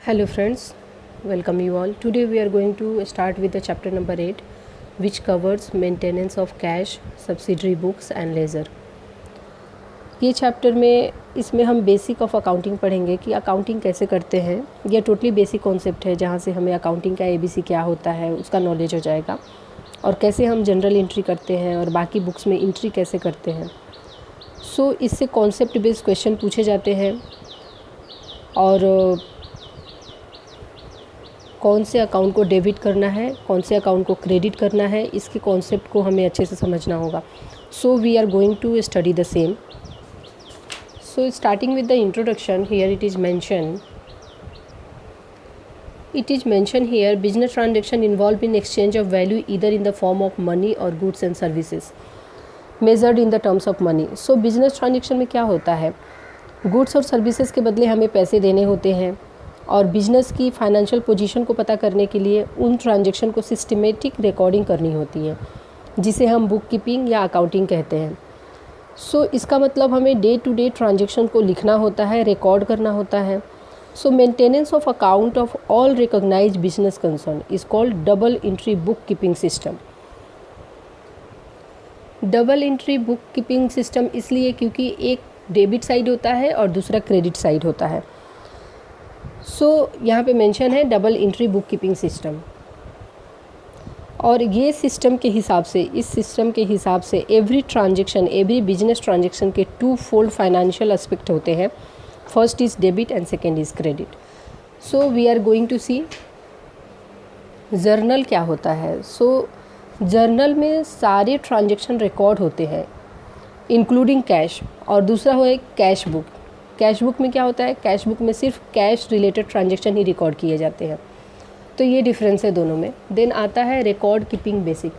Hello friends, welcome you all. Today we are going to start with the chapter number 8 which covers maintenance of cash, subsidiary books and ledger. ये chapter में इसमें हम basic of accounting पढ़ेंगे कि accounting कैसे करते हैं. यह टोटली बेसिक कॉन्सेप्ट है जहाँ से हमें अकाउंटिंग का ABC क्या होता है उसका नॉलेज हो जाएगा और कैसे हम जनरल एंट्री करते हैं और बाकी बुक्स में एंट्री कैसे करते हैं. सो इससे कॉन्सेप्ट बेस्ड क्वेश्चन पूछे जाते हैं और कौन से अकाउंट को डेबिट करना है, कौन से अकाउंट को क्रेडिट करना है, इसके कॉन्सेप्ट को हमें अच्छे से समझना होगा. So we are going to study the same. So starting with the introduction, here it is mentioned here business transaction involved in exchange of value either in the form of money or goods and services measured in the terms of money. So business transaction में क्या होता है, goods और services के बदले हमें पैसे देने होते हैं और बिज़नेस की फाइनेंशियल पोजीशन को पता करने के लिए उन ट्रांजैक्शन को सिस्टमेटिक रिकॉर्डिंग करनी होती है जिसे हम बुक कीपिंग या अकाउंटिंग कहते हैं. सो इसका मतलब हमें डे टू डे ट्रांजैक्शन को लिखना होता है, रिकॉर्ड करना होता है. So maintenance of account of all recognised business concern is called double entry book keeping system. Double entry book keeping system इसलिए क्योंकि एक डेबिट साइड होता है और दूसरा क्रेडिट साइड होता है. सो यहाँ पे मेंशन है double entry book keeping system और ये सिस्टम के हिसाब से, इस सिस्टम के हिसाब से every transaction, every business transaction के 2 फोल्ड फाइनेंशियल एस्पेक्ट होते हैं. First is debit and second is credit. So we are going to see journal क्या होता है. सो जर्नल में सारे ट्रांजैक्शन रिकॉर्ड होते हैं इंक्लूडिंग कैश. और दूसरा है कैश बुक. कैश बुक में क्या होता है, कैश बुक में सिर्फ कैश रिलेटेड ट्रांजैक्शन ही रिकॉर्ड किए जाते हैं. तो ये डिफरेंस है दोनों में. देन आता है record keeping basic.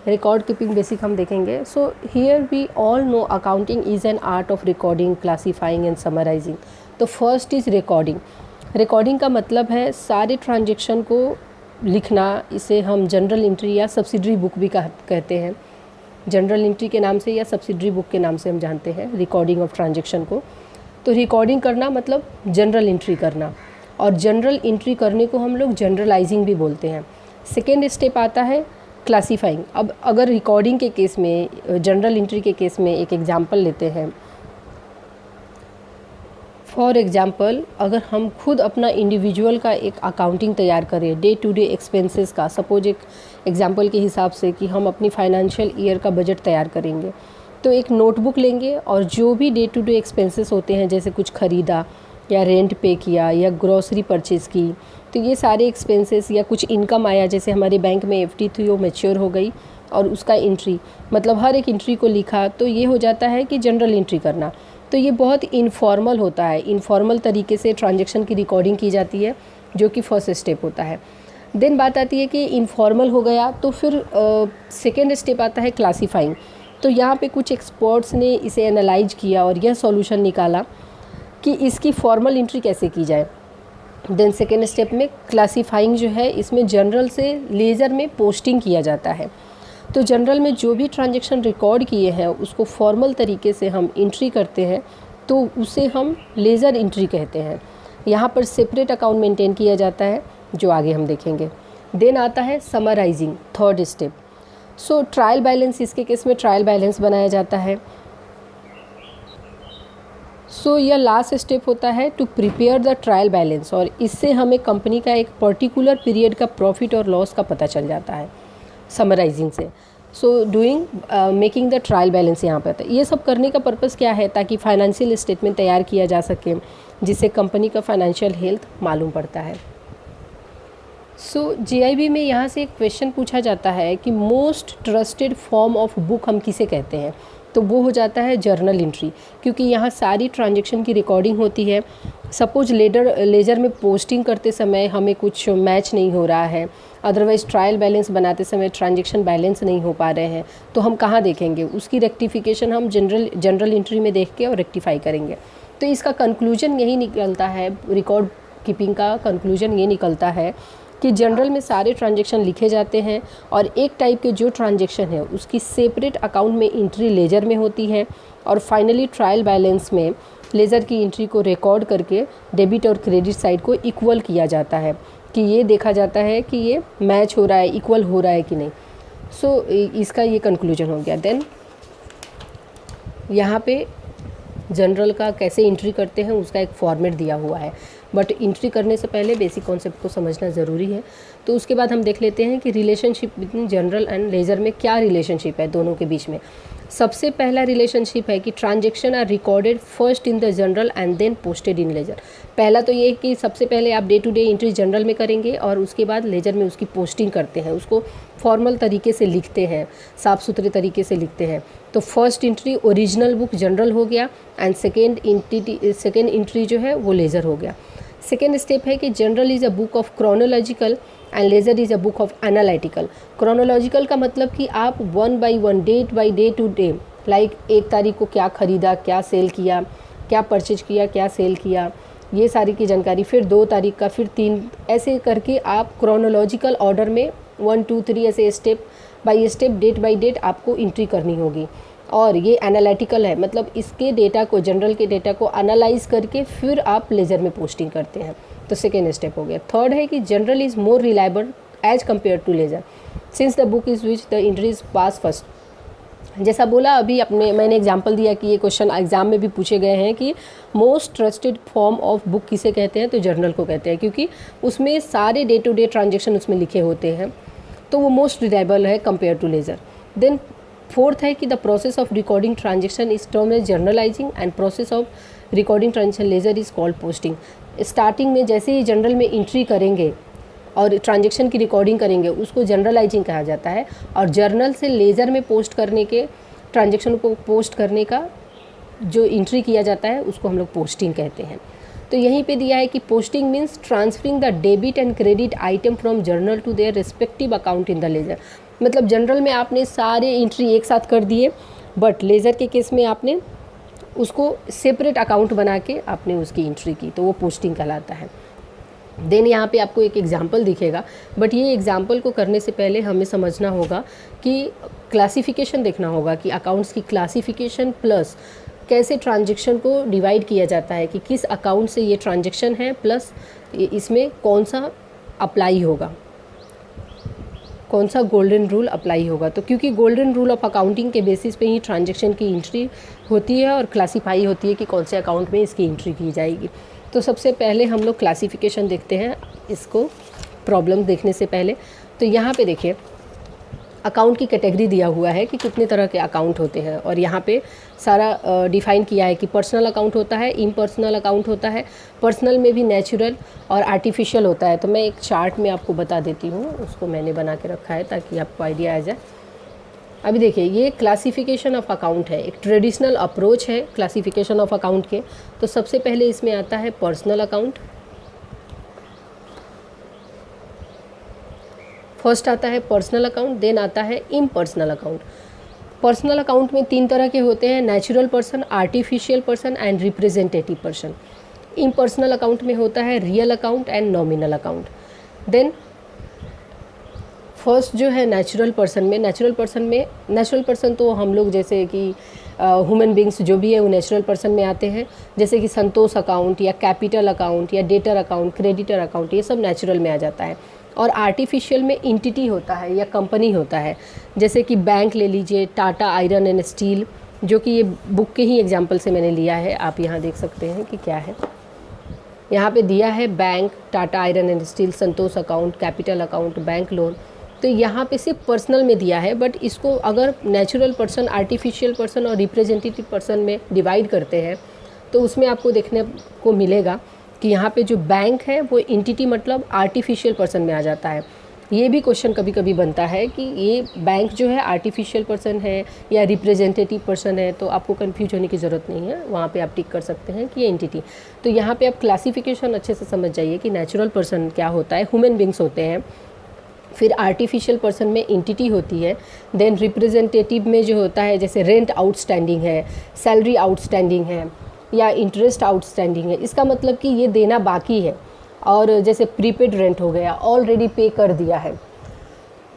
Record keeping basic हम देखेंगे. So here we all know accounting is an art of recording, classifying and summarising. तो फर्स्ट इज़ रिकॉर्डिंग. रिकॉर्डिंग का मतलब है सारे ट्रांजैक्शन को लिखना. इसे हम जनरल एंट्री या सब्सिडरी बुक भी कहते हैं. जनरल एंट्री के नाम से या सब्सिडरी बुक के नाम से हम जानते हैं रिकॉर्डिंग ऑफ ट्रांजैक्शन को. तो रिकॉर्डिंग करना मतलब जनरल एंट्री करना और जनरल एंट्री करने को हम लोग जनरलाइजिंग भी बोलते हैं. सेकेंड स्टेप आता है क्लासीफाइंग. अब अगर रिकॉर्डिंग के केस में, जनरल एंट्री के केस में एक एग्जांपल लेते हैं. फॉर एग्जांपल अगर हम खुद अपना इंडिविजुअल का एक अकाउंटिंग तैयार करें डे टू डे एक्सपेंसेस का, सपोज एक एग्जांपल के हिसाब से कि हम अपनी फाइनेंशियल ईयर का बजट तैयार करेंगे तो एक नोटबुक लेंगे और जो भी डे टू डे एक्सपेंसेस होते हैं जैसे कुछ ख़रीदा या रेंट पे किया या ग्रॉसरी परचेज़ की, तो ये सारे एक्सपेंसेस या कुछ इनकम आया, जैसे हमारे बैंक में FD थी वो मैच्योर हो गई और उसका एंट्री, मतलब हर एक एंट्री को लिखा, तो ये हो जाता है कि जनरल एंट्री करना. तो ये बहुत इनफॉर्मल होता है. इनफॉर्मल तरीके से ट्रांजैक्शन की रिकॉर्डिंग की जाती है जो कि फर्स्ट स्टेप होता है. देन बात आती है कि इनफॉर्मल हो गया तो फिर सेकेंड स्टेप आता है क्लासीफाइंग. तो यहाँ पे कुछ एक्सपर्ट्स ने इसे एनालाइज किया और यह सॉल्यूशन निकाला कि इसकी फॉर्मल एंट्री कैसे की जाए. देन सेकेंड स्टेप में क्लासीफाइंग जो है, इसमें जनरल से लेजर में पोस्टिंग किया जाता है. तो जनरल में जो भी ट्रांजैक्शन रिकॉर्ड किए हैं उसको फॉर्मल तरीके से हम एंट्री करते हैं तो उसे हम लेजर एंट्री कहते हैं. यहाँ पर सेपरेट अकाउंट मेंटेन किया जाता है जो आगे हम देखेंगे. देन आता है summarising, third step. So trial balance, इसके केस में ट्रायल बैलेंस बनाया जाता है. सो यह लास्ट स्टेप होता है to prepare the trial balance और इससे हमें कंपनी का एक पर्टिकुलर पीरियड का प्रॉफिट और लॉस का पता चल जाता है समराइजिंग से. So doing making the trial balance यहाँ पर आता है. ये सब करने का पर्पस क्या है, ताकि फाइनेंशियल स्टेटमेंट तैयार किया जा सके जिससे कंपनी का फाइनेंशियल हेल्थ मालूम पड़ता है. सो JIB में यहाँ से एक क्वेश्चन पूछा जाता है कि most trusted form of book हम किसे कहते हैं. तो वो हो जाता है जर्नल एंट्री, क्योंकि यहाँ सारी ट्रांजैक्शन की रिकॉर्डिंग होती है. सपोज लेजर में पोस्टिंग करते समय हमें कुछ मैच नहीं हो रहा है, अदरवाइज़ ट्रायल बैलेंस बनाते समय ट्रांजैक्शन बैलेंस नहीं हो पा रहे हैं, तो हम कहाँ देखेंगे, उसकी रेक्टिफिकेशन हम जनरल एंट्री में देख के और रेक्टिफाई करेंगे. तो इसका कंक्लूजन यही निकलता है, रिकॉर्ड कीपिंग का कंक्लूजन ये निकलता है कि जनरल में सारे ट्रांजेक्शन लिखे जाते हैं और एक टाइप के जो ट्रांजेक्शन है उसकी सेपरेट अकाउंट में एंट्री लेजर में होती है, और फाइनली ट्रायल बैलेंस में लेजर की एंट्री को रिकॉर्ड करके डेबिट और क्रेडिट साइड को इक्वल किया जाता है, कि ये देखा जाता है कि ये मैच हो रहा है, इक्वल हो रहा है कि नहीं। सो इसका ये कंक्लूजन हो गया। देन यहाँ पे जनरल का कैसे एंट्री करते हैं उसका एक फॉर्मेट दिया हुआ है, बट एंट्री करने से पहले बेसिक कॉन्सेप्ट को समझना ज़रूरी है। तो उसके बाद हम देख लेते हैं कि relationship between journal and ledger में क्या रिलेशनशिप है दोनों के बीच में। सबसे पहला रिलेशनशिप है कि transaction are recorded first in the journal and then posted in ledger. पहला तो ये है कि सबसे पहले आप day to day entry journal में करेंगे और उसके बाद लेजर में उसकी पोस्टिंग करते हैं, उसको फॉर्मल तरीके से लिखते हैं, साफ़ सुथरे तरीके से लिखते हैं। तो first entry original book general हो गया एंड सेकेंड एंट्री जो है वो लेजर हो गया। सेकेंड स्टेप है कि journal is a book of chronological and ledger is a book of analytical. Chronological का मतलब कि आप one by one, date by day to day, like 1 तारीख को क्या ख़रीदा, क्या सेल किया, क्या परचेज किया, क्या सेल किया, ये सारी की जानकारी, फिर 2 तारीख का, फिर 3, ऐसे करके आप क्रोनोलॉजिकल ऑर्डर में 1 2 3 ऐसे step by step, date by date आपको एंट्री करनी होगी। और ये एनालिटिकल है, मतलब इसके डेटा को, जनरल के डेटा को एनालाइज करके फिर आप लेजर में पोस्टिंग करते हैं। तो सेकेंड स्टेप हो गया। थर्ड है कि journal is more reliable as compare to ledger since the book is which the entries pass first. जैसा बोला अभी मैंने एग्जांपल दिया कि ये क्वेश्चन एग्जाम में भी पूछे गए हैं कि most trusted form of book किसे कहते हैं, तो जर्नल को कहते हैं, क्योंकि उसमें सारे डे टू डे ट्रांजेक्शन उसमें लिखे होते हैं, तो वो मोस्ट रिलायबल है compare to ledger. Then fourth है कि the process of recording transaction is term as journalising and process of recording transaction ledger is called posting. Starting में जैसे ही जनरल में एंट्री करेंगे और ट्रांजेक्शन की रिकॉर्डिंग करेंगे उसको जनरलाइजिंग कहा जाता है, और जर्नल से लेज़र में पोस्ट करने के, ट्रांजेक्शन को पोस्ट करने का जो एंट्री किया जाता है उसको हम लोग पोस्टिंग कहते हैं। तो यहीं पे दिया है कि posting means transferring the debit and credit item from journal to their respective account in the ledger. मतलब जनरल में आपने सारे एंट्री एक साथ कर दिए, बट लेज़र के केस में आपने उसको सेपरेट अकाउंट बना के आपने उसकी एंट्री की, तो वो पोस्टिंग कहलाता है। देन यहाँ पे आपको एक एग्जांपल दिखेगा, बट ये एग्जांपल को करने से पहले हमें समझना होगा कि क्लासिफिकेशन देखना होगा कि अकाउंट्स की क्लासिफिकेशन प्लस कैसे ट्रांजेक्शन को डिवाइड किया जाता है, कि किस अकाउंट से ये ट्रांजेक्शन है, प्लस इसमें कौन सा अप्लाई होगा, कौन सा गोल्डन रूल अप्लाई होगा। तो क्योंकि गोल्डन रूल ऑफ अकाउंटिंग के बेसिस पे ही ट्रांजैक्शन की एंट्री होती है और क्लासीफाई होती है कि कौन से अकाउंट में इसकी एंट्री की जाएगी। तो सबसे पहले हम लोग क्लासिफिकेशन देखते हैं इसको प्रॉब्लम देखने से पहले। तो यहाँ पे देखिए अकाउंट की कैटेगरी दिया हुआ है कि कितने तरह के अकाउंट होते हैं, और यहाँ पे सारा डिफ़ाइन किया है कि पर्सनल अकाउंट होता है, इम्पर्सनल अकाउंट होता है, पर्सनल में भी नेचुरल और आर्टिफिशियल होता है। तो मैं एक चार्ट में आपको बता देती हूँ, उसको मैंने बना के रखा है ताकि आपको आइडिया आ जाए। अभी देखिए ये क्लासिफिकेशन ऑफ अकाउंट है, एक ट्रेडिशनल अप्रोच है क्लासिफिकेशन ऑफ अकाउंट के। तो सबसे पहले इसमें आता है पर्सनल अकाउंट, फर्स्ट आता है पर्सनल अकाउंट, देन आता है इम्पर्सनल अकाउंट। पर्सनल अकाउंट में 3 तरह के होते हैं, natural person, artificial person and representative person. Impersonal account में होता है real account and nominal account. Then first जो है नेचुरल पर्सन में, नेचुरल पर्सन तो हम लोग जैसे कि ह्यूमन बींग्स जो भी है वो नेचुरल पर्सन में आते हैं, जैसे कि संतोष अकाउंट या कैपिटल अकाउंट या डेटर अकाउंट, क्रेडिटर अकाउंट, ये सब नेचुरल में आ जाता है। और आर्टिफिशियल में इंटिटी होता है या कंपनी होता है, जैसे कि बैंक ले लीजिए, टाटा आयरन एंड स्टील, जो कि ये बुक के ही एग्जांपल से मैंने लिया है। आप यहाँ देख सकते हैं कि क्या है, यहाँ पे दिया है bank, Tata iron and steel, Santosh account, capital account, bank loan. तो यहाँ पे सिर्फ पर्सनल में दिया है, बट इसको अगर नेचुरल पर्सन, आर्टिफिशियल पर्सन और रिप्रेजेंटेटिव पर्सन में डिवाइड करते हैं तो उसमें आपको देखने को मिलेगा कि यहाँ पे जो बैंक है वो एंटिटी मतलब आर्टिफिशियल पर्सन में आ जाता है। ये भी क्वेश्चन कभी कभी बनता है कि ये बैंक जो है आर्टिफिशियल पर्सन है या रिप्रेजेंटेटिव पर्सन है, तो आपको कंफ्यूज होने की ज़रूरत नहीं है, वहाँ पे आप टिक कर सकते हैं कि ये एंटिटी। तो यहाँ पे आप क्लासिफिकेशन अच्छे से समझ जाइए कि नेचुरल पर्सन क्या होता है, ह्यूमन बींग्स होते हैं, फिर आर्टिफिशियल पर्सन में एंटिटी होती है, देन रिप्रेजेंटेटिव में जो होता है जैसे रेंट आउटस्टैंडिंग है, सैलरी आउटस्टैंडिंग है या इंटरेस्ट आउटस्टैंडिंग है, इसका मतलब कि ये देना बाकी है। और जैसे प्रीपेड रेंट हो गया, ऑलरेडी पे कर दिया है।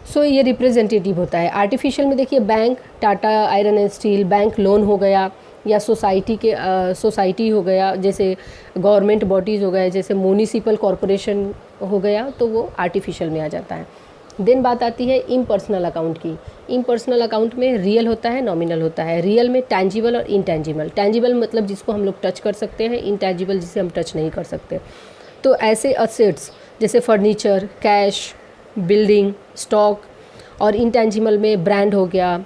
सो ये रिप्रेजेंटेटिव होता है। आर्टिफिशियल में देखिए bank, Tata iron and steel, bank loan हो गया, या सोसाइटी हो गया, जैसे गवर्नमेंट बॉडीज़ हो गए, जैसे म्यूनिसिपल कॉरपोरेशन हो गया, तो वो आर्टिफिशियल में आ जाता है। देन बात आती है इम्पर्सनल अकाउंट की। इम्पर्सनल अकाउंट में रियल होता है, नॉमिनल होता है। रियल में टैंजिबल और इनटैंजिबल। टैंजिबल मतलब जिसको हम लोग टच कर सकते हैं, इनटैंजिबल जिसे हम टच नहीं कर सकते। तो ऐसे असेट्स जैसे फर्नीचर, कैश, बिल्डिंग, स्टॉक, और इनटैंजिबल में ब्रांड हो गया,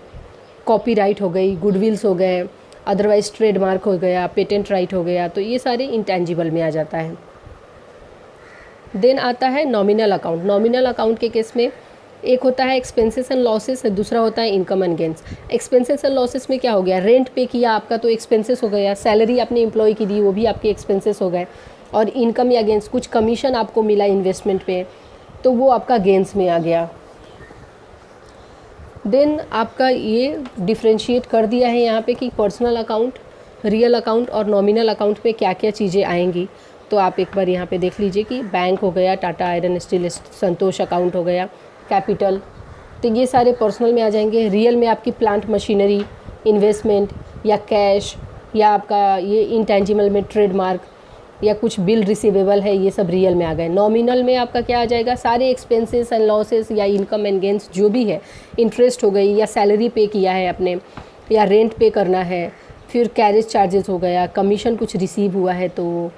कॉपीराइट हो गई, गुडविल्स हो गए, अदरवाइज ट्रेडमार्क हो गया, पेटेंट राइट हो गया, तो ये सारे इंटैंजिबल में आ जाता है। देन आता है नॉमिनल अकाउंट। नॉमिनल अकाउंट के केस में एक होता है एक्सपेंसेस एंड लॉसेस, दूसरा होता है income and gains. Expenses and losses में क्या हो गया, रेंट पे किया आपका तो एक्सपेंसेस हो गया, सैलरी आपने एम्प्लॉय की दी वो भी आपके एक्सपेंसेस हो गए, और इनकम या गेंस कुछ कमीशन आपको मिला इन्वेस्टमेंट पे, तो वो आपका गेंस में आ गया। देन आपका ये डिफ्रेंशिएट कर दिया है यहाँ पे कि पर्सनल अकाउंट, रियल अकाउंट और नॉमिनल अकाउंट पे क्या क्या चीज़ें आएंगी। तो आप एक बार यहाँ पे देख लीजिए कि बैंक हो गया, टाटा आयरन स्टील संतोष अकाउंट हो गया, कैपिटल, तो ये सारे पर्सनल में आ जाएंगे। रियल में आपकी प्लांट मशीनरी, इन्वेस्टमेंट या कैश, या आपका ये इंटैंजिबल में ट्रेडमार्क या कुछ बिल रिसीवेबल है, ये सब रियल में आ गए। नॉमिनल में आपका क्या आ जाएगा, सारे एक्सपेंसेस एंड लॉसेस या इनकम एंड गेंस जो भी है, इंटरेस्ट हो गई या सैलरी पे किया है आपने, या रेंट पे करना है, फिर कैरेज चार्जेस हो गया, कमीशन कुछ रिसीव हुआ है, तो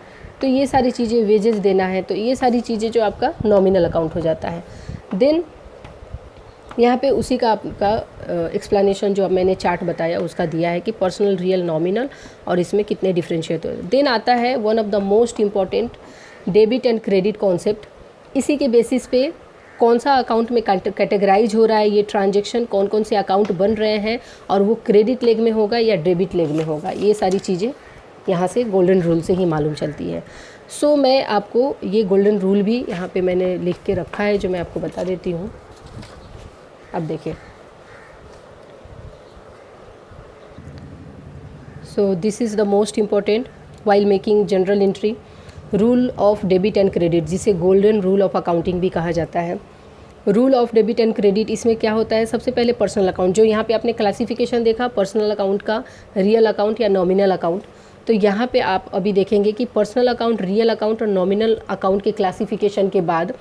ये सारी चीज़ें, वेजेस देना है, तो ये सारी चीज़ें जो आपका नॉमिनल अकाउंट हो जाता है। देन यहाँ पे उसी का आपका एक्सप्लेनेशन जो अब मैंने चार्ट बताया उसका दिया है कि पर्सनल, रियल, नॉमिनल, और इसमें कितने डिफरेंशिएट हो। देन आता है one of the most important, debit and credit concept. इसी के बेसिस पे कौन सा अकाउंट में कैटेगराइज हो रहा है, ये ट्रांजेक्शन कौन कौन से अकाउंट बन रहे हैं, और वो क्रेडिट लेग में होगा या डेबिट लेग में होगा, ये सारी चीज़ें यहाँ से गोल्डन रूल से ही मालूम चलती है। सो मैं आपको ये गोल्डन रूल भी यहाँ पे मैंने लिख के रखा है, जो मैं आपको बता देती हूँ। अब देखिए, so this is the most important while making general entry, rule of debit and credit, जिसे गोल्डन रूल ऑफ अकाउंटिंग भी कहा जाता है। Rule of debit and credit, इसमें क्या होता है, सबसे पहले पर्सनल अकाउंट, जो यहाँ पे आपने क्लासिफिकेशन देखा पर्सनल अकाउंट का, रियल अकाउंट या नॉमिनल अकाउंट, तो यहाँ पे आप अभी देखेंगे कि पर्सनल अकाउंट, रियल अकाउंट और नॉमिनल अकाउंट के क्लासिफिकेशन के बाद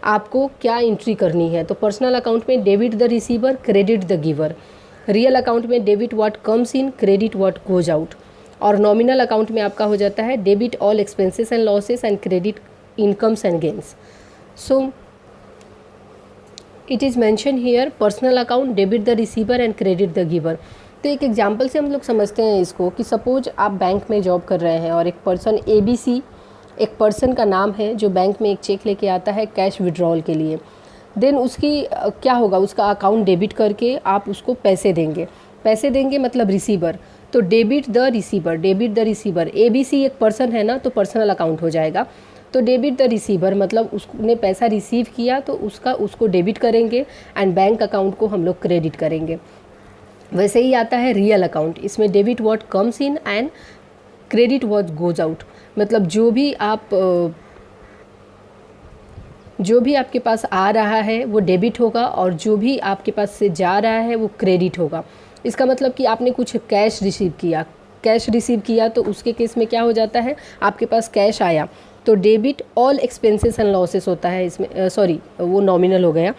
आपको क्या एंट्री करनी है। तो पर्सनल अकाउंट में debit the receiver, credit the giver. Real account में debit what comes in, credit what goes out. और नॉमिनल अकाउंट में आपका हो जाता है debit all expenses and losses and credit incomes and gains. So it is mention here personal account, debit the receiver and credit the giver. तो एक example से हम लोग समझते हैं इसको कि सपोज आप बैंक में जॉब कर रहे हैं और एक पर्सन ABC, एक पर्सन का नाम है जो बैंक में एक चेक लेके आता है कैश विड्रॉल के लिए। देन उसकी क्या होगा, उसका अकाउंट डेबिट करके आप उसको पैसे देंगे। पैसे देंगे मतलब रिसीवर, तो debit the receiver, debit the receiver. ABC एक पर्सन है ना, तो पर्सनल अकाउंट हो जाएगा। तो डेबिट द रिसीवर मतलब उसने पैसा रिसीव किया तो उसको डेबिट करेंगे, एंड बैंक अकाउंट को हम लोग क्रेडिट करेंगे। वैसे ही आता है रियल अकाउंट, इसमें debit what comes in and credit what goes out, मतलब जो भी आपके पास आ रहा है वो डेबिट होगा, और जो भी आपके पास से जा रहा है वो क्रेडिट होगा। इसका मतलब कि आपने कुछ कैश रिसीव किया तो उसके केस में क्या हो जाता है, आपके पास कैश आया तो debit all expenses and losses होता है इसमें, सॉरी वो नॉमिनल हो गया।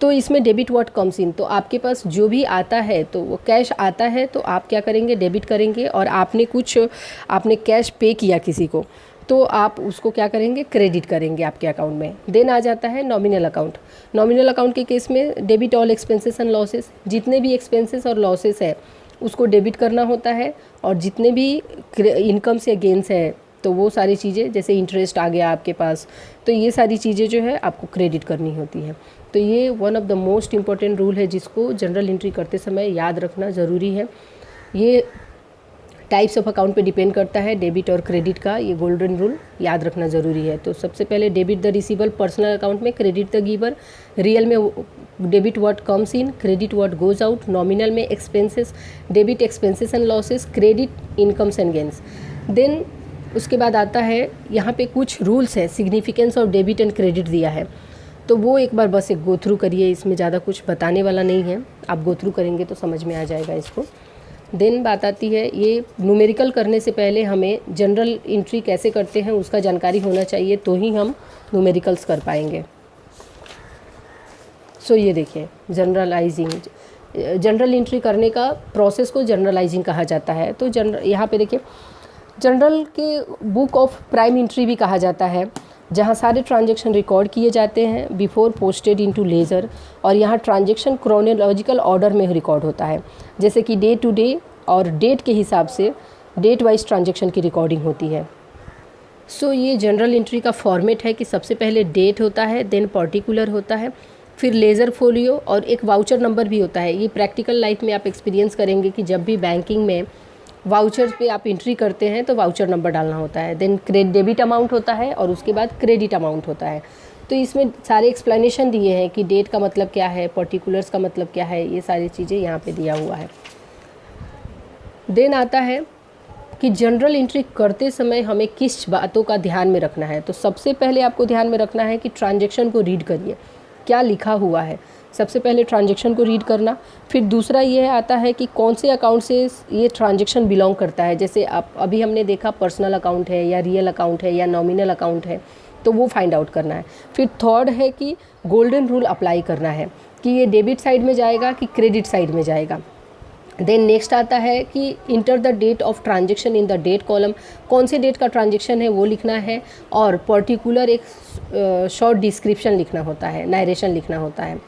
तो इसमें डेबिट व्हाट कम्स इन, तो आपके पास जो भी आता है तो वो कैश आता है तो आप क्या करेंगे, डेबिट करेंगे, और आपने कैश पे किया किसी को तो आप उसको क्या करेंगे, क्रेडिट करेंगे आपके अकाउंट में। देन आ जाता है नॉमिनल अकाउंट। नॉमिनल अकाउंट के केस में debit all expenses and losses, जितने भी एक्सपेंसेस और लॉसेस है उसको डेबिट करना होता है, और जितने भी इनकम्स या गेंस है तो वो सारी चीज़ें, जैसे इंटरेस्ट आ गया आपके पास, तो ये सारी चीज़ें जो है आपको क्रेडिट करनी होती है। तो ये one of the most important rule है जिसको जनरल एंट्री करते समय याद रखना ज़रूरी है। ये टाइप्स ऑफ अकाउंट पे डिपेंड करता है, डेबिट और क्रेडिट का, ये गोल्डन रूल याद रखना ज़रूरी है। तो सबसे पहले debit the receiver personal account में, क्रेडिट द गिवर। रियल में debit what comes in, credit what goes out. Nominal में expenses, debit expenses and losses, credit incomes and gains. Then उसके बाद आता है यहाँ पे कुछ रूल्स है, significance of debit and credit दिया है, तो वो एक बार बस एक गो थ्रू करिए, इसमें ज़्यादा कुछ बताने वाला नहीं है, आप गो थ्रू करेंगे तो समझ में आ जाएगा इसको। देन बात आती है, ये न्यूमेरिकल करने से पहले हमें जनरल एंट्री कैसे करते हैं उसका जानकारी होना चाहिए, तो ही हम न्यूमेरिकल्स कर पाएंगे। सो ये देखिए जनरल एंट्री करने का प्रोसेस को जनरलाइजिंग कहा जाता है। तो यहाँ पे देखिए जनरल के बुक ऑफ प्राइम एंट्री भी कहा जाता है, जहाँ सारे ट्रांजैक्शन रिकॉर्ड किए जाते हैं बिफोर पोस्टेड इनटू लेजर, और यहाँ ट्रांजैक्शन क्रोनोलॉजिकल ऑर्डर में रिकॉर्ड होता है, जैसे कि डे टू डे और डेट के हिसाब से डेट वाइज ट्रांजैक्शन की रिकॉर्डिंग होती है। सो ये जनरल एंट्री का फॉर्मेट है कि सबसे पहले डेट होता है, देन पर्टिकुलर होता है, फिर लेज़र फोलियो और एक वाउचर नंबर भी होता है। ये प्रैक्टिकल लाइफ में आप एक्सपीरियंस करेंगे कि जब भी बैंकिंग में वाउचर पे आप एंट्री करते हैं तो वाउचर नंबर डालना होता है। देन डेबिट अमाउंट होता है और उसके बाद क्रेडिट अमाउंट होता है। तो इसमें सारे एक्सप्लेनेशन दिए हैं कि डेट का मतलब क्या है, पर्टिकुलर्स का मतलब क्या है, ये सारी चीज़ें यहाँ पे दिया हुआ है। देन आता है कि जनरल एंट्री करते समय हमें किस बातों का ध्यान में रखना है। तो सबसे पहले आपको ध्यान में रखना है कि ट्रांजैक्शन को रीड करिए, क्या लिखा हुआ है। सबसे पहले ट्रांजैक्शन को रीड करना, फिर दूसरा ये आता है कि कौन से अकाउंट से ये ट्रांजैक्शन बिलोंग करता है। जैसे आप अभी हमने देखा पर्सनल अकाउंट है या रियल अकाउंट है या नॉमिनल अकाउंट है, तो वो फाइंड आउट करना है। फिर थर्ड है कि गोल्डन रूल अप्लाई करना है कि ये डेबिट साइड में जाएगा कि क्रेडिट साइड में जाएगा। देन नेक्स्ट आता है कि enter the date of transaction in the date column, कौन से डेट का ट्रांजैक्शन है वो लिखना है, और पर्टिकुलर एक शॉर्ट डिस्क्रिप्शन लिखना होता है, नरेशन लिखना होता है।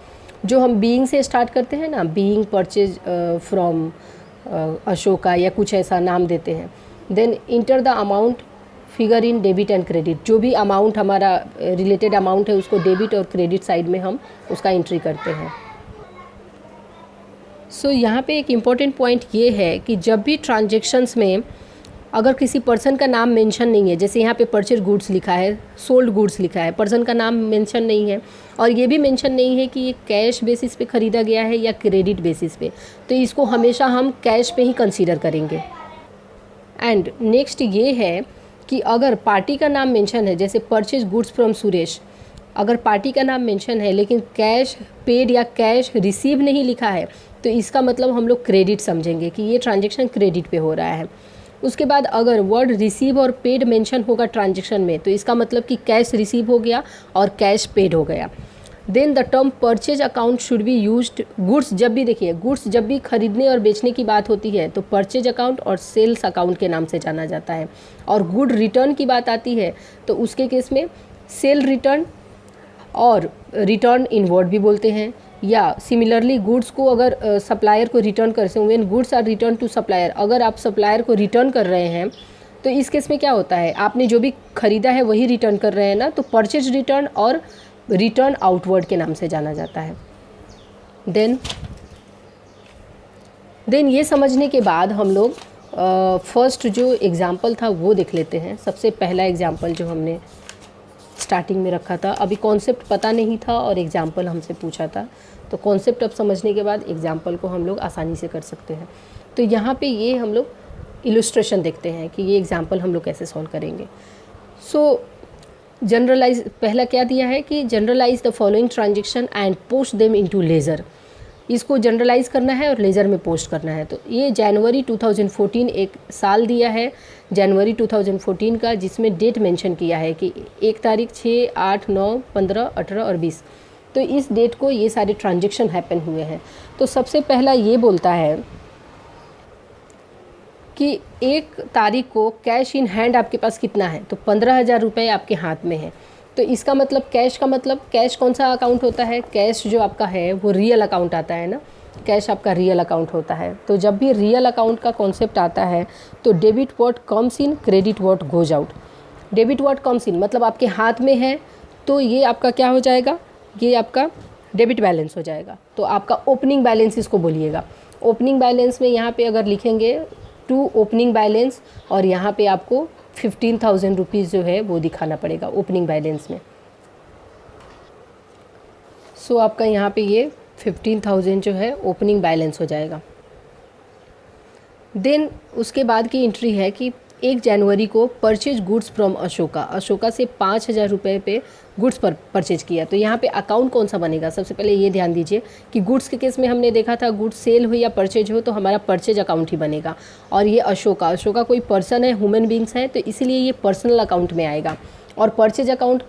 जो हम बीइंग से स्टार्ट करते हैं ना, बीइंग परचेज फ्रॉम अशोका या कुछ ऐसा नाम देते हैं। Then enter the amount figure in debit and credit, जो भी अमाउंट हमारा रिलेटेड अमाउंट है उसको डेबिट और क्रेडिट साइड में हम उसका एंट्री करते हैं। सो यहाँ पे एक इम्पॉर्टेंट पॉइंट ये है कि जब भी ट्रांजैक्शंस में अगर किसी पर्सन का नाम मेंशन नहीं है, जैसे यहाँ पे परचेज गुड्स लिखा है, सोल्ड गुड्स लिखा है, पर्सन का नाम मेंशन नहीं है, और ये भी मेंशन नहीं है कि ये कैश बेसिस पे ख़रीदा गया है या क्रेडिट बेसिस पे, तो इसको हमेशा हम कैश पे ही कंसीडर करेंगे। एंड नेक्स्ट ये है कि अगर पार्टी का नाम मेंशन है, जैसे परचेज गुड्स फ्रॉम सुरेश, अगर पार्टी का नाम मेंशन है लेकिन कैश पेड या कैश रिसीव नहीं लिखा है, तो इसका मतलब हम लोग क्रेडिट समझेंगे कि ये ट्रांजैक्शन क्रेडिट पे हो रहा है। उसके बाद अगर वर्ड रिसीव और पेड मेंशन होगा ट्रांजैक्शन में, तो इसका मतलब कि कैश रिसीव हो गया और कैश पेड हो गया। Then the term purchase account should be used, goods जब भी देखिए, गुड्स जब भी खरीदने और बेचने की बात होती है तो परचेज अकाउंट और सेल्स अकाउंट के नाम से जाना जाता है। और गुड रिटर्न की बात आती है तो उसके केस में सेल रिटर्न और रिटर्न इनवर्ड भी बोलते हैं, या सिमिलरली गुड्स को अगर सप्लायर को रिटर्न कर से when goods are return to supplier, अगर आप सप्लायर को रिटर्न कर रहे हैं तो इस केस में क्या होता है, आपने जो भी खरीदा है वही रिटर्न कर रहे हैं ना, तो परचेज रिटर्न और रिटर्न आउटवर्ड के नाम से जाना जाता है। देन ये समझने के बाद हम लोग फर्स्ट जो एग्ज़ाम्पल था वो देख लेते हैं। सबसे पहला एग्ज़ाम्पल जो हमने स्टार्टिंग में रखा था, अभी कॉन्सेप्ट पता नहीं था और एग्ज़ाम्पल हमसे पूछा था, तो कॉन्सेप्ट अब समझने के बाद एग्ज़ाम्पल को हम लोग आसानी से कर सकते हैं। तो यहाँ पे ये हम लोग इलस्ट्रेशन देखते हैं कि ये एग्ज़ाम्पल हम लोग कैसे सॉल्व करेंगे। सो जनरलाइज पहला क्या दिया है कि journalise the following transaction and post them into ledger, इसको जनरलाइज करना है और लेज़र में पोस्ट करना है। तो ये जनवरी 2014 एक साल दिया है, जनवरी 2014 का, जिसमें डेट मेंशन किया है कि 1 तारीख 6, 8, 9, 15, 18 और 20, तो इस डेट को ये सारे ट्रांजेक्शन हैपन हुए हैं। तो सबसे पहला ये बोलता है कि 1 तारीख को कैश इन हैंड आपके पास कितना है, तो 15,000 रुपये आपके हाथ में है। तो इसका मतलब कैश का मतलब, कैश कौन सा अकाउंट होता है, कैश जो आपका है वो रियल अकाउंट आता है ना, कैश आपका रियल अकाउंट होता है। तो जब भी रियल अकाउंट का कॉन्सेप्ट आता है तो debit what comes in, credit what goes out. Debit what comes इन मतलब आपके हाथ में है, तो ये आपका क्या हो जाएगा, ये आपका डेबिट बैलेंस हो जाएगा। तो आपका ओपनिंग बैलेंस इसको बोलिएगा। ओपनिंग बैलेंस में यहाँ पे अगर लिखेंगे टू ओपनिंग बैलेंस, और यहाँ पे आपको 15,000 रुपीज़ जो है वो दिखाना पड़ेगा ओपनिंग बैलेंस में। सो आपका यहाँ पे ये 15,000 जो है ओपनिंग बैलेंस हो जाएगा। देन उसके बाद की एंट्री है कि 1 जनवरी को purchase goods from Ashoka, Ashoka से 5,000 रुपये पे गुड्स पर परचेज किया। तो यहाँ पे अकाउंट कौन सा बनेगा, सबसे पहले ये ध्यान दीजिए कि गुड्स के केस में हमने देखा था गुड्स सेल हो या परचेज हो तो हमारा परचेज अकाउंट ही बनेगा। और ये अशोका, अशोका कोई पर्सन है, ह्यूमन बींग्स है, तो इसीलिए ये पर्सनल अकाउंट में आएगा। और परचेज अकाउंट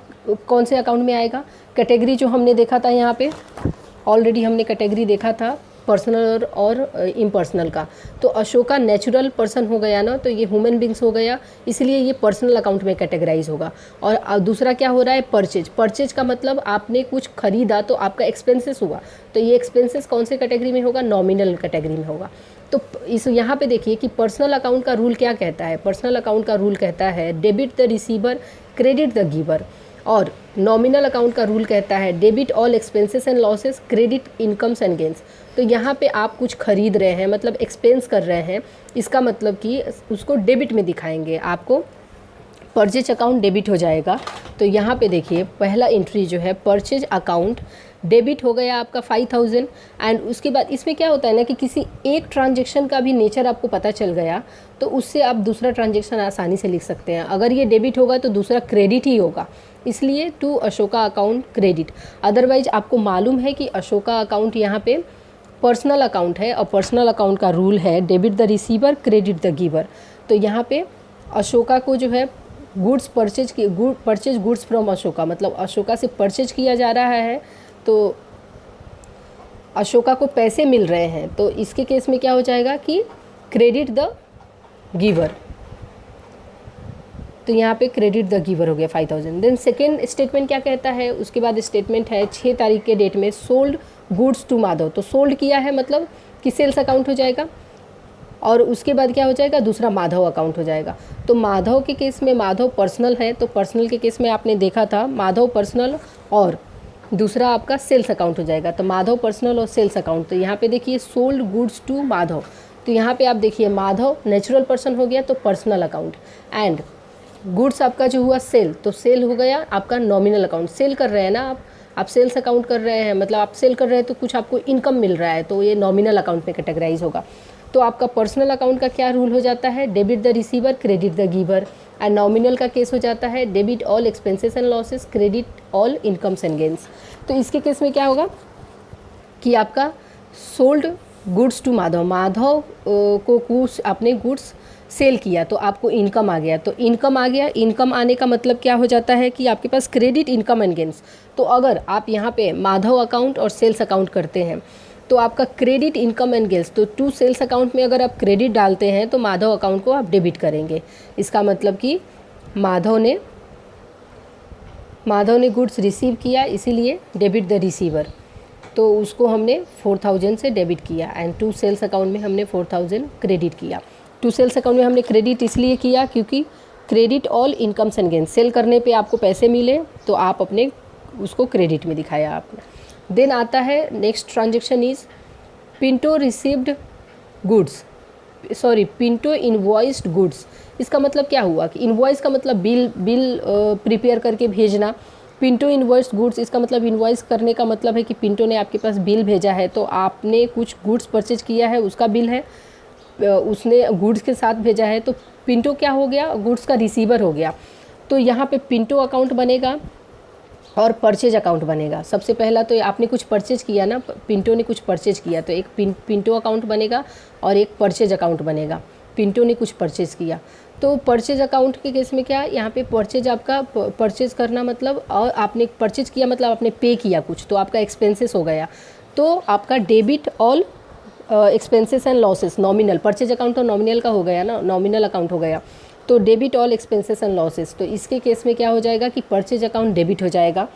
कौन से अकाउंट में आएगा, कैटेगरी जो हमने देखा था यहाँ पे ऑलरेडी हमने कैटेगरी देखा था पर्सनल और इम्पर्सनल का। तो अशोका नेचुरल पर्सन हो गया ना, तो ये ह्यूमन बींग्स हो गया, इसलिए ये पर्सनल अकाउंट में कैटेगराइज होगा। और दूसरा क्या हो रहा है, परचेज, परचेज का मतलब आपने कुछ खरीदा तो आपका एक्सपेंसेस हुआ, तो ये एक्सपेंसेस कौन से कैटेगरी में होगा, नॉमिनल कैटेगरी में होगा। तो इस यहाँ पे देखिए कि पर्सनल अकाउंट का रूल क्या कहता है, पर्सनल अकाउंट का रूल कहता है debit the receiver credit the giver. और नॉमिनल अकाउंट का रूल कहता है debit all expenses and losses credit incomes and gains. तो यहाँ पे आप कुछ खरीद रहे हैं मतलब एक्सपेंस कर रहे हैं, इसका मतलब कि उसको डेबिट में दिखाएंगे, आपको परचेज अकाउंट डेबिट हो जाएगा। तो यहाँ पे देखिए पहला एंट्री जो है परचेज अकाउंट डेबिट हो गया आपका 5,000। एंड उसके बाद इसमें क्या होता है ना कि किसी एक ट्रांजेक्शन का भी नेचर आपको पता चल गया तो उससे आप दूसरा ट्रांजेक्शन आसानी से लिख सकते हैं। अगर ये डेबिट होगा तो दूसरा क्रेडिट ही होगा, इसलिए to Ashoka account credit. Otherwise आपको मालूम है कि अशोका अकाउंट यहाँ पे पर्सनल अकाउंट है और पर्सनल अकाउंट का रूल है debit the receiver credit the giver. तो यहाँ पे अशोका को जो है goods purchase goods from Ashoka, मतलब अशोका से परचेज किया जा रहा है तो अशोका को पैसे मिल रहे हैं, तो इसके केस में क्या हो जाएगा कि क्रेडिट द गिवर। तो यहाँ पे क्रेडिट द गिवर हो गया 5,000। देन सेकेंड स्टेटमेंट क्या कहता है, उसके बाद स्टेटमेंट है 6 तारीख के डेट में सोल्ड गुड्स टू माधव। तो सोल्ड किया है मतलब कि सेल्स अकाउंट हो जाएगा, और उसके बाद क्या हो जाएगा, दूसरा माधव अकाउंट हो जाएगा। तो माधव के केस में माधव पर्सनल है, तो पर्सनल के केस में आपने देखा था माधव पर्सनल और दूसरा आपका सेल्स अकाउंट हो जाएगा। तो माधव पर्सनल और सेल्स अकाउंट। तो यहाँ पे देखिए सोल्ड गुड्स टू माधव, तो यहाँ पे आप देखिए माधव नेचुरल पर्सन हो गया तो पर्सनल अकाउंट, एंड गुड्स आपका जो हुआ सेल, तो सेल हो गया आपका नॉमिनल अकाउंट। सेल कर रहे हैं ना आप सेल्स अकाउंट कर रहे हैं, मतलब आप सेल कर रहे हैं तो कुछ आपको इनकम मिल रहा है, तो ये नॉमिनल अकाउंट में कैटेगराइज होगा। तो आपका पर्सनल अकाउंट का क्या रूल हो जाता है, debit the receiver credit the giver. And nominal का केस हो जाता है debit all expenses and losses credit all incomes and gains. तो इसके केस में क्या होगा कि आपका sold goods to Madhav, Madhav को कुछ आपने गुड्स सेल किया तो आपको इनकम आ गया। तो इनकम आ गया, इनकम आने का मतलब क्या हो जाता है कि आपके पास क्रेडिट इनकम एंड गेंस। तो अगर आप यहाँ पे माधव अकाउंट और सेल्स अकाउंट करते हैं तो आपका क्रेडिट इनकम एंड गेंस, तो टू सेल्स अकाउंट में अगर आप क्रेडिट डालते हैं तो माधव अकाउंट को आप डेबिट करेंगे। इसका मतलब कि माधव ने गुड्स रिसीव किया इसीलिए डेबिट द रिसीवर, तो उसको हमने 4,000 से डेबिट किया। एंड टू सेल्स अकाउंट में हमने 4,000 क्रेडिट किया। टू सेल्स अकाउंट में हमने क्रेडिट इसलिए किया क्योंकि credit all incomes and gains, sale करने पे आपको पैसे मिले तो आप अपने उसको क्रेडिट में दिखाया आपने। देन आता है next transaction is Pinto received goods, sorry Pinto invoiced goods. इसका मतलब क्या हुआ कि इनवॉइस का मतलब बिल प्रिपेयर करके भेजना। पिंटो इनवॉइस्ड गुड्स, इसका मतलब इनवॉइस करने का मतलब है कि पिंटो ने आपके पास बिल भेजा है, तो आपने कुछ गुड्स परचेज किया है उसका बिल है, उसने गुड्स के साथ भेजा है, तो पिंटो क्या हो गया, गुड्स का रिसीवर हो गया। तो यहाँ पे पिंटो अकाउंट बनेगा और परचेज अकाउंट बनेगा। सबसे पहला तो आपने कुछ परचेज किया ना, पिंटो ने कुछ परचेज किया तो एक पिंटो अकाउंट बनेगा और एक परचेज अकाउंट बनेगा। पिंटो ने कुछ परचेज किया तो परचेज अकाउंट के केस में क्या, यहाँ पे परचेज आपका परचेज करना मतलब, और आपने परचेज किया मतलब आपने पे किया कुछ, तो आपका एक्सपेंसेस हो गया। तो आपका debit all expenses and losses, nominal, purchase account तो नॉमिनल का हो गया ना, नॉमिनल अकाउंट हो गया, तो debit all expenses and losses. तो इसके केस में क्या हो जाएगा कि परचेज अकाउंट डेबिट हो जाएगा।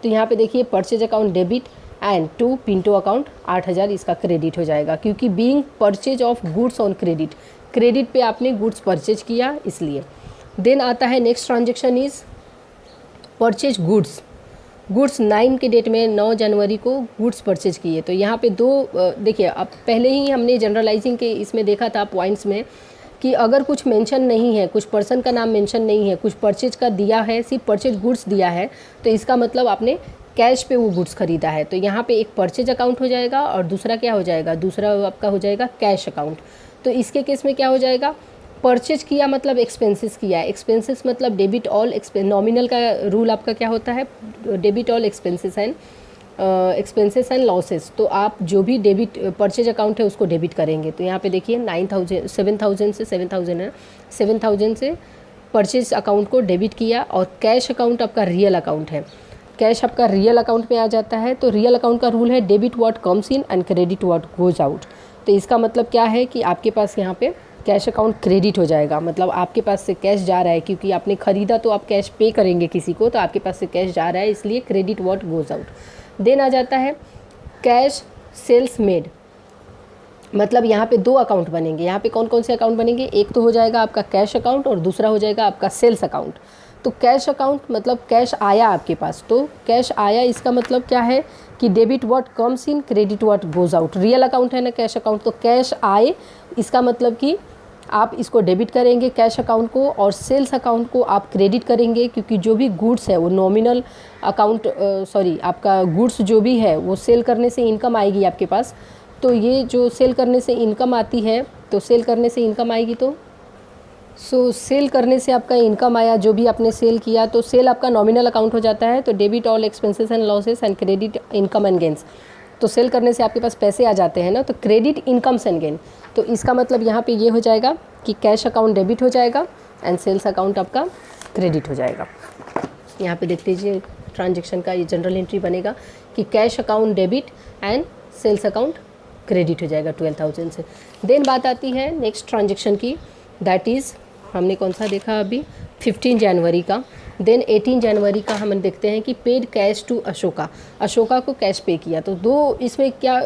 तो यहाँ पे देखिए purchase account debit and to Pinto account 8,000 इसका क्रेडिट हो जाएगा, क्योंकि being purchase of goods on credit, credit पे आपने गुड्स परचेज किया इसलिए। देन आता है next transaction is purchase goods 9 के डेट में 9 जनवरी को गुड्स परचेज किए। तो यहाँ पे दो देखिए, अब पहले ही हमने जनरलाइजिंग के इसमें देखा था पॉइंट्स में कि अगर कुछ मेंशन नहीं है, कुछ पर्सन का नाम मेंशन नहीं है, कुछ परचेज का दिया है, सिर्फ परचेज गुड्स दिया है, तो इसका मतलब आपने कैश पे वो गुड्स खरीदा है। तो यहाँ पे एक परचेज अकाउंट हो जाएगा और दूसरा क्या हो जाएगा, दूसरा आपका हो जाएगा कैश अकाउंट। तो इसके केस में क्या हो जाएगा, परचेज किया मतलब एक्सपेंसेस किया है, एक्सपेंसेस मतलब डेबिट ऑल नॉमिनल का रूल आपका क्या होता है, debit all expenses and losses. तो आप जो भी डेबिट परचेज अकाउंट है उसको डेबिट करेंगे। तो यहाँ पे देखिए 7,000 से 7,000 है, 7,000 से परचेज अकाउंट को डेबिट किया। और कैश अकाउंट आपका रियल अकाउंट है, कैश आपका रियल अकाउंट में आ जाता है। तो रियल अकाउंट का रूल है debit what comes in and credit what goes out. तो इसका मतलब क्या है कि आपके पास यहाँ पे कैश अकाउंट क्रेडिट हो जाएगा, मतलब आपके पास से कैश जा रहा है, क्योंकि आपने ख़रीदा तो आप कैश पे करेंगे किसी को, तो आपके पास से कैश जा रहा है, इसलिए credit what goes out. Then आ जाता है कैश सेल्स मेड, मतलब यहाँ पे 2 अकाउंट बनेंगे। यहाँ पे कौन कौन से अकाउंट बनेंगे, एक तो हो जाएगा आपका कैश अकाउंट और दूसरा हो जाएगा आपका सेल्स अकाउंट। तो कैश अकाउंट मतलब कैश आया आपके पास, तो कैश आया इसका मतलब क्या है कि debit what comes in credit what goes out. Real account है ना कैश अकाउंट, तो कैश आए इसका मतलब कि आप इसको डेबिट करेंगे कैश अकाउंट को, और सेल्स अकाउंट को आप क्रेडिट करेंगे, क्योंकि जो भी गुड्स है वो नॉमिनल अकाउंट आपका गुड्स जो भी है वो सेल करने से इनकम आएगी आपके पास। तो ये जो सेल करने से इनकम आती है, तो सेल करने से इनकम आएगी, तो सेल करने से आपका इनकम आया जो भी आपने सेल किया, तो सेल आपका नॉमिनल अकाउंट हो जाता है। तो debit all expenses and losses and credit income and gains. तो सेल करने से आपके पास पैसे आ जाते हैं ना, तो क्रेडिट इनकम्स एंड गेन। तो इसका मतलब यहाँ पे ये हो जाएगा कि कैश अकाउंट डेबिट हो जाएगा एंड सेल्स अकाउंट आपका क्रेडिट हो जाएगा। यहाँ पे देख लीजिए ट्रांजेक्शन का ये जनरल एंट्री बनेगा कि cash account debit and sales account credit हो जाएगा 12,000 से। देन बात आती है नेक्स्ट ट्रांजेक्शन की, दैट इज़ हमने कौन सा देखा अभी, 15 जनवरी का। देन 18 जनवरी का हम देखते हैं कि paid cash to Ashoka, Ashoka को कैश पे किया। तो इसमें क्या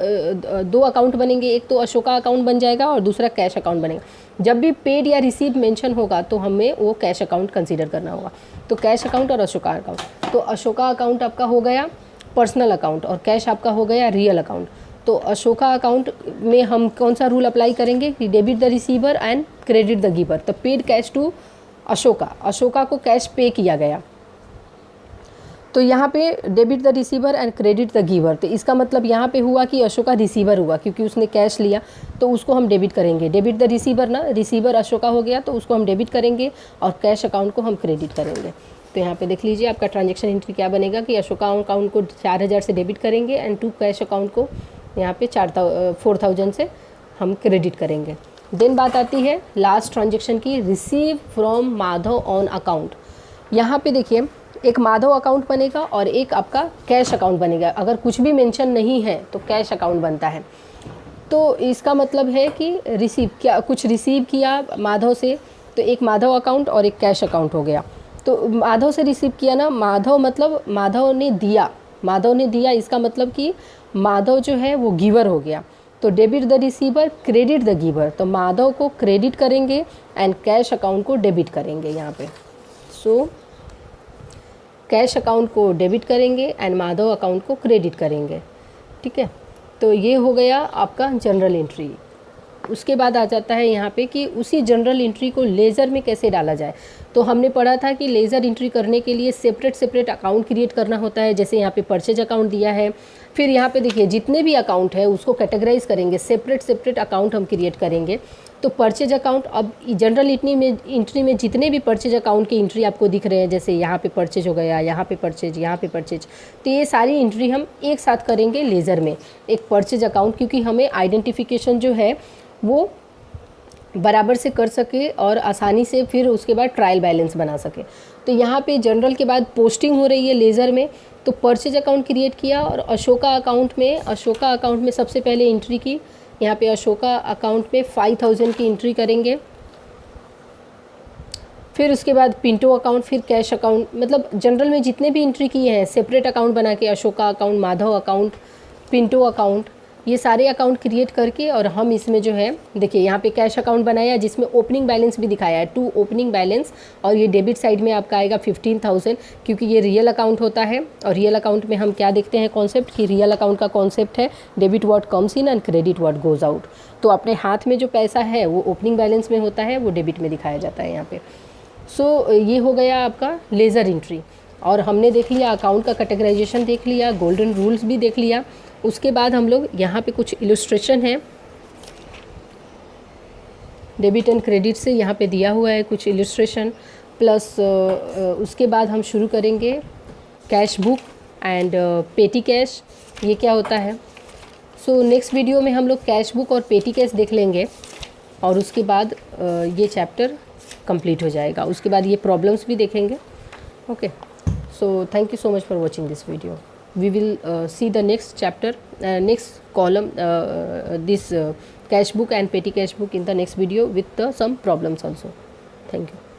2 अकाउंट बनेंगे, एक तो अशोका अकाउंट बन जाएगा और दूसरा कैश अकाउंट बनेगा। जब भी पेड या रिसीव मेंशन होगा तो हमें वो कैश अकाउंट कंसीडर करना होगा। तो कैश अकाउंट और अशोका अकाउंट, तो अशोका अकाउंट आपका हो गया पर्सनल अकाउंट और कैश आपका हो गया रियल अकाउंट। तो अशोका अकाउंट में हम कौन सा रूल अप्लाई करेंगे कि debit the receiver and credit the giver. तो paid cash to Ashoka, Ashoka को कैश पे किया गया, तो यहाँ पे debit the receiver and credit the giver. तो इसका मतलब यहाँ पे हुआ कि अशोका रिसीवर हुआ, क्योंकि उसने कैश लिया तो उसको हम डेबिट करेंगे। डेबिट द रिसीवर ना, रिसीवर अशोका हो गया तो उसको हम डेबिट करेंगे और कैश अकाउंट को हम क्रेडिट करेंगे। तो यहाँ पे देख लीजिए आपका ट्रांजेक्शन एंट्री क्या बनेगा कि अशोका अकाउंट को 4,000 से डेबिट करेंगे एंड टू कैश अकाउंट को यहाँ पे 4,000 से हम क्रेडिट करेंगे। देन बात आती है लास्ट ट्रांजेक्शन की, receive from Madhav on account. यहाँ पे देखिए एक माधव अकाउंट बनेगा और एक आपका कैश अकाउंट बनेगा। अगर कुछ भी मेंशन नहीं है तो कैश अकाउंट बनता है। तो इसका मतलब है कि कुछ रिसीव किया माधव से, तो एक माधव अकाउंट और एक कैश अकाउंट हो गया। तो माधव से रिसीव किया ना, माधव मतलब माधव ने दिया, इसका मतलब कि माधव जो है वो गिवर हो गया। तो debit the receiver credit the giver, तो माधव को क्रेडिट करेंगे एंड कैश अकाउंट को डेबिट करेंगे यहाँ पे। सो कैश अकाउंट को डेबिट करेंगे एंड माधव अकाउंट को क्रेडिट करेंगे, ठीक है। तो ये हो गया आपका जनरल एंट्री। उसके बाद आ जाता है यहाँ पे कि उसी जनरल एंट्री को लेज़र में कैसे डाला जाए। तो हमने पढ़ा था कि लेज़र एंट्री करने के लिए सेपरेट अकाउंट क्रिएट करना होता है। जैसे यहाँ पे परचेज अकाउंट दिया है, फिर यहाँ पे देखिए जितने भी अकाउंट है उसको कैटेगराइज करेंगे, सेपरेट अकाउंट हम क्रिएट करेंगे। तो परचेज अकाउंट, अब जनरल एंट्री में जितने भी परचेज अकाउंट की एंट्री आपको दिख रहे हैं, जैसे यहाँ पे परचेज हो गया, यहाँ पे परचेज, तो ये सारी एंट्री हम एक साथ करेंगे लेज़र में, एक परचेज अकाउंट, क्योंकि हमें आइडेंटिफिकेशन जो है वो बराबर से कर सके और आसानी से फिर उसके बाद ट्रायल बैलेंस बना सके। तो यहाँ पे जनरल के बाद पोस्टिंग हो रही है लेज़र में। तो परचेज अकाउंट क्रिएट किया और अशोका अकाउंट में सबसे पहले एंट्री की। यहाँ पे अशोका अकाउंट में 5,000 की एंट्री करेंगे। फिर उसके बाद पिंटो अकाउंट, फिर कैश अकाउंट, मतलब जनरल में जितने भी एंट्री किए हैं सेपरेट अकाउंट बना के, Ashoka account, Madhav account, Pinto account, ये सारे अकाउंट क्रिएट करके और हम इसमें जो है देखिए यहाँ पे कैश अकाउंट बनाया जिसमें ओपनिंग बैलेंस भी दिखाया है, 2 ओपनिंग बैलेंस, और ये डेबिट साइड में आपका आएगा 15,000, क्योंकि ये रियल अकाउंट होता है। और रियल अकाउंट में हम क्या देखते हैं कॉन्सेप्ट, कि रियल अकाउंट का कॉन्सेप्ट है debit what comes in and credit what goes out. तो अपने हाथ में जो पैसा है वो ओपनिंग बैलेंस में होता है, वो डेबिट में दिखाया जाता है यहाँ पे। सो ये हो गया आपका लेज़र एंट्री। और हमने देख लिया अकाउंट का कैटेगराइजेशन, देख लिया गोल्डन रूल्स भी देख लिया। उसके बाद हम लोग यहाँ पे कुछ इलस्ट्रेशन है, डेबिट एंड क्रेडिट से यहाँ पे दिया हुआ है कुछ इलिस्ट्रेशन, प्लस उसके बाद हम शुरू करेंगे कैश बुक एंड पेटी कैश, ये क्या होता है। सो नेक्स्ट वीडियो में हम लोग कैश बुक और पेटी कैश देख लेंगे और उसके बाद ये चैप्टर कंप्लीट हो जाएगा। उसके बाद ये प्रॉब्लम्स भी देखेंगे। Okay, so thank you so much for watching this video. We will see the next chapter, next column, this cash book and petty cash book in the next video with some problems also. Thank you.